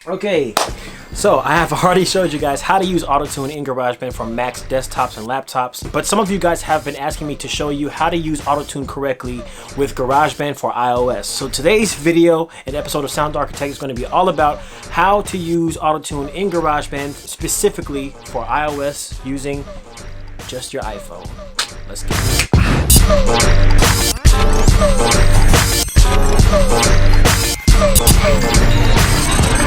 Okay, so I have already showed you guys how to use Autotune in Garageband for Macs, desktops, and laptops. But some of you guys have been asking me to show you how to use Autotune correctly with Garageband for iOS. So today's video and episode of Sound Architect is going to be all about how to use Autotune in Garageband specifically for iOS using just your iPhone. Let's get it.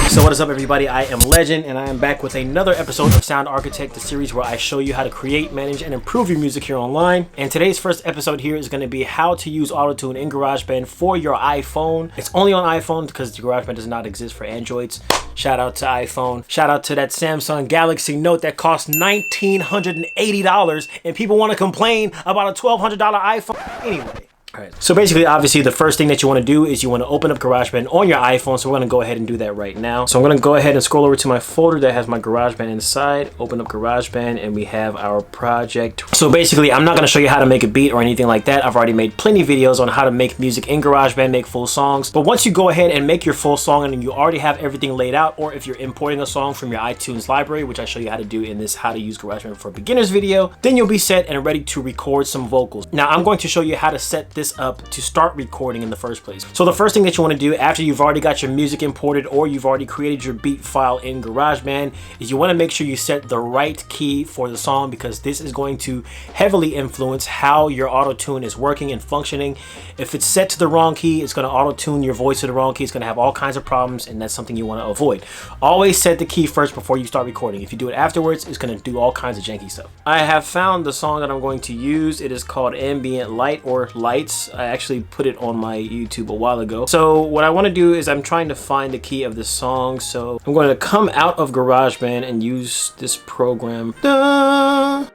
So what is up, everybody? I am Legend, and I am back with another episode of Sound Architect, the series where I show you how to create, manage, and improve your music here online. And today's first episode here is going to be how to use Autotune in Garageband for your iPhone. It's only on iPhone because Garageband does not exist for Androids. Shout out to iPhone. Shout out to that Samsung Galaxy Note that cost $1,980, and people want to complain about a $1,200 iPhone. Anyway. Alright, so basically, obviously, the first thing that you want to do is you want to open up GarageBand on your iPhone. So we're going to go ahead and do that right now. So I'm going to go ahead and scroll over to my folder that has my GarageBand inside. Open up GarageBand, and we have our project. So basically, I'm not going to show you how to make a beat or anything like that. I've already made plenty of videos on how to make music in GarageBand, make full songs. But once you go ahead and make your full song and you already have everything laid out, or if you're importing a song from your iTunes library, which I show you how to do in this how to use GarageBand for beginners video, then you'll be set and ready to record some vocals. Now, I'm going to show you how to set this up to start recording in the first place. So the first thing that you want to do after you've already got your music imported or you've already created your beat file in GarageBand is you want to make sure you set the right key for the song, because this is going to heavily influence how your Autotune is working and functioning. If it's set to the wrong key, it's going to auto-tune your voice to the wrong key. It's going to have all kinds of problems, and that's something you want to avoid. Always set the key first before you start recording. If you do it afterwards, it's going to do all kinds of janky stuff. I have found the song that I'm going to use. It is called Ambient Light or Lights. I actually put it on my YouTube a while ago. So what I want to do is I'm trying to find the key of this song. So I'm going to come out of GarageBand and use this program. So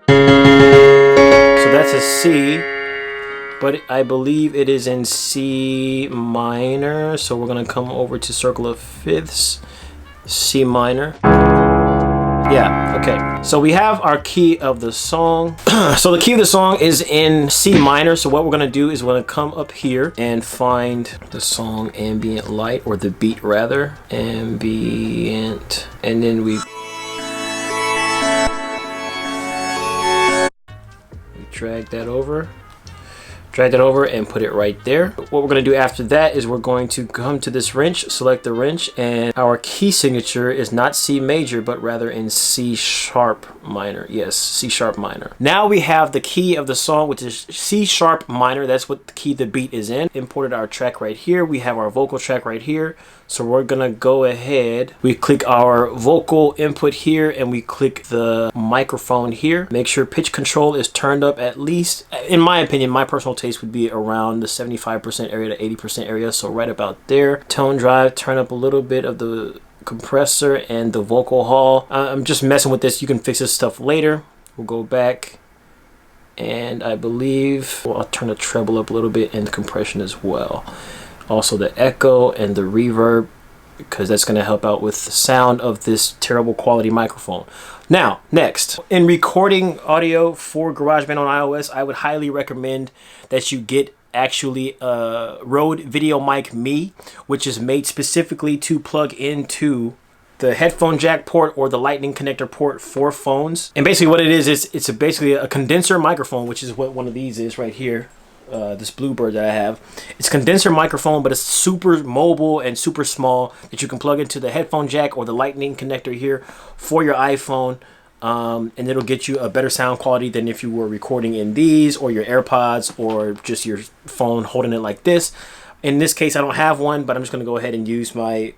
that's a C, but I believe it is in C minor. So we're going to come over to circle of fifths, C minor. Yeah, okay. So we have our key of the song. So the key of the song is in C minor. So what we're gonna do is we're gonna come up here and find the song Ambient Light, or the beat rather. Ambient. And then we drag that over. Drag that over and put it right there. What we're going to do after that is we're going to come to this wrench, select the wrench, and our key signature is not C major, but rather in C sharp minor. Yes, C sharp minor. Now we have the key of the song, which is C sharp minor. That's what the key the beat is in. Imported our track right here. We have our vocal track right here. So we're gonna go ahead, we click our vocal input here, and we click the microphone here. Make sure pitch control is turned up, at least, in my opinion, my personal taste would be around the 75% area to 80% area, so right about there. Tone drive, turn up a little bit of the compressor and the vocal hall. I'm just messing with this. You can fix this stuff later. We'll go back, and I believe, well, I'll turn the treble up a little bit and the compression as well. Also the echo and the reverb, because that's going to help out with the sound of this terrible quality microphone. Now, next, in recording audio for GarageBand on iOS, I would highly recommend that you get actually a Rode Video Mic Me, which is made specifically to plug into the headphone jack port or the lightning connector port for phones. And basically what it is it's basically a condenser microphone, which is what one of these is right here. This Bluebird that I have. It's a condenser microphone, but it's super mobile and super small that you can plug into the headphone jack or the lightning connector here for your iPhone, and it'll get you a better sound quality than if you were recording in these or your AirPods or just your phone holding it like this. In this case, I don't have one, but I'm just going to go ahead and use my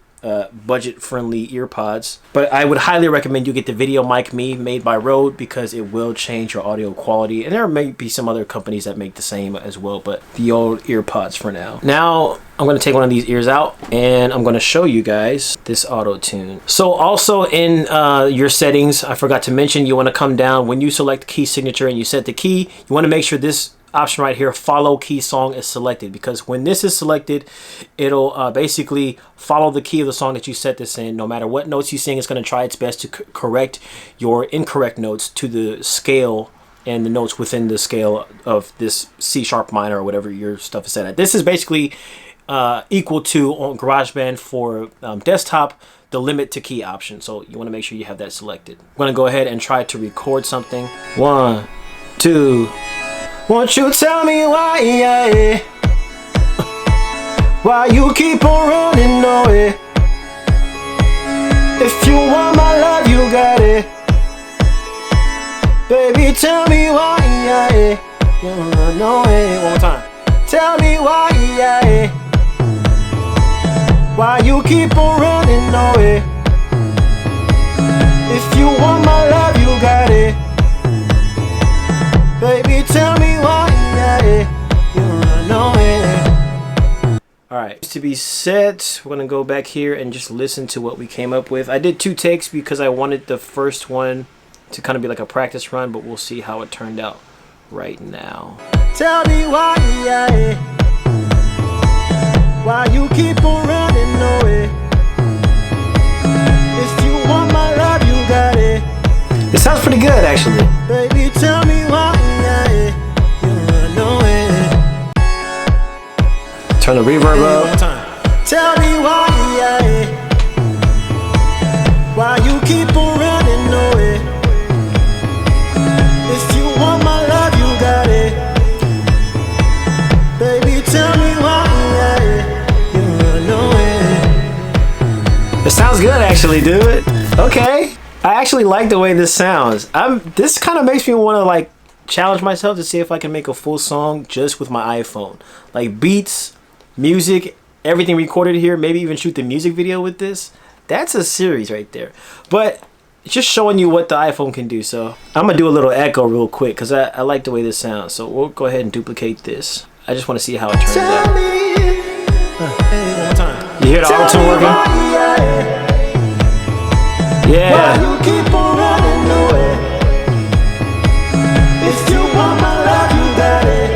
budget-friendly earpods. But I would highly recommend you get the Video Mic Me made by Rode, because it will change your audio quality. And there may be some other companies that make the same as well, but the old earpods for now. Now I'm going to take one of these ears out, and I'm going to show you guys this Autotune. So also in your settings, I forgot to mention, you want to come down when you select key signature and you set the key. You want to make sure this option right here, follow key song, is selected, because when this is selected, it'll basically follow the key of the song that you set this in. No matter what notes you sing, it's going to try its best to correct your incorrect notes to the scale and the notes within the scale of this C sharp minor or whatever your stuff is set at. This is basically equal to on GarageBand for desktop the limit to key option. So you want to make sure you have that selected. I'm going to go ahead and try to record something. 1, 2. Won't you tell me why, yeah, why you keep on running away? If you want my love, you got it. Baby, tell me why, yeah, you run away. One more time. Tell me why, yeah, why you keep on running away? If you want my love, you got it. Baby, tell me why, yeah, you run away. Alright, to be set, we're gonna go back here and just listen to what we came up with. I did 2 takes because I wanted the first one to kind of be like a practice run, but we'll see how it turned out right now. Tell me why, yeah, why you keep on running away? If you want my love, you got it. It sounds pretty good, actually. Baby, tell me why, yeah, you run away. Turn the reverb up. Tell me why, yeah, why you keep on running away? If you want my love, you got it. Baby, tell me why, yeah, you run away. It sounds good, actually, dude. Okay. I actually like the way this sounds. This kind of makes me want to like challenge myself to see if I can make a full song just with my iPhone. Like beats, music, everything recorded here, maybe even shoot the music video with this. That's a series right there. But it's just showing you what the iPhone can do. So I'm gonna do a little echo real quick because I like the way this sounds. So we'll go ahead and duplicate this. I just want to see how it turns out. One time. You hear the Autotune working? Yeah. Why you keep on running away? If you want my love, you got it.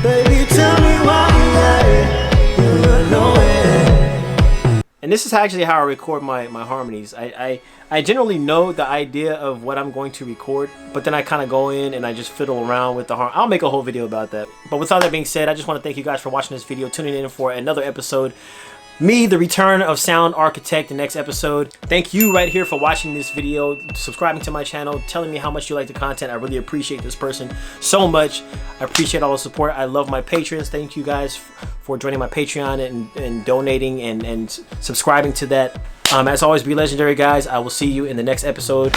Baby, tell me why, yeah, you run away. And this is actually how I record my harmonies. I generally know the idea of what I'm going to record, but then I kind of go in and I just fiddle around with the harmony. I'll make a whole video about that. But with all that being said, I just want to thank you guys for watching this video, tuning in for another episode. Me, the return of Sound Architect, the next episode. Thank you right here for watching this video, subscribing to my channel, telling me how much you like the content. I really appreciate this person so much. I appreciate all the support. I love my patrons. Thank you guys for joining my Patreon and donating and subscribing to that. As always, be legendary, guys. I will see you in the next episode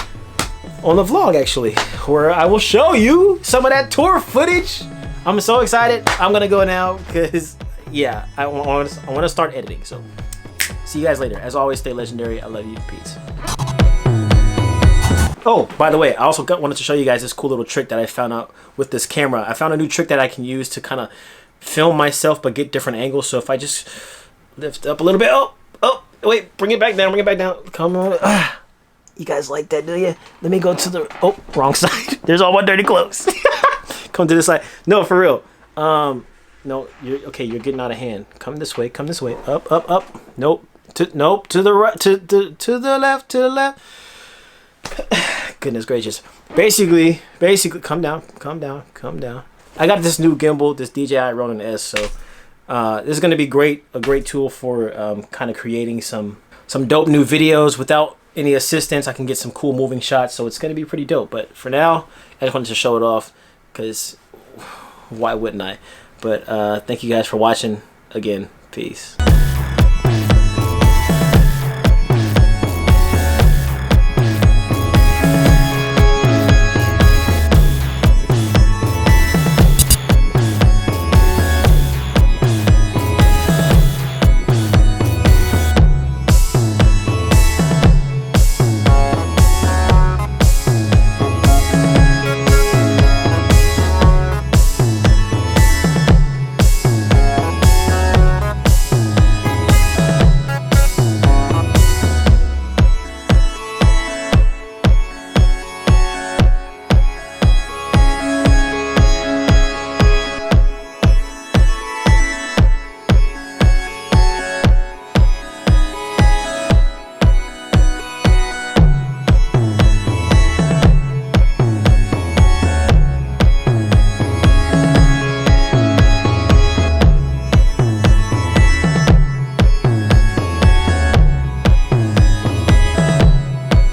on the vlog, actually, where I will show you some of that tour footage. I'm so excited. I'm gonna go now because yeah, I want to start editing. So see you guys later. As always, stay legendary. I love you. Peace. Oh, by the way, I also wanted to show you guys this cool little trick that I found out with this camera. I found a new trick that I can use to kind of film myself but get different angles. So if I just lift up a little bit, oh wait, bring it back down, come on. You guys like that, do you? Let me go to the wrong side. There's all my dirty clothes. Come to this side. No, for real. No, you're okay. You're getting out of hand. Come this way. Up. Nope. To the right. To the left. Goodness gracious. Basically, calm down. I got this new gimbal, this DJI Ronin S. So this is gonna be a great tool for kind of creating some dope new videos without any assistance. I can get some cool moving shots. So it's gonna be pretty dope. But for now, I just wanted to show it off because why wouldn't I? But thank you guys for watching again. Peace.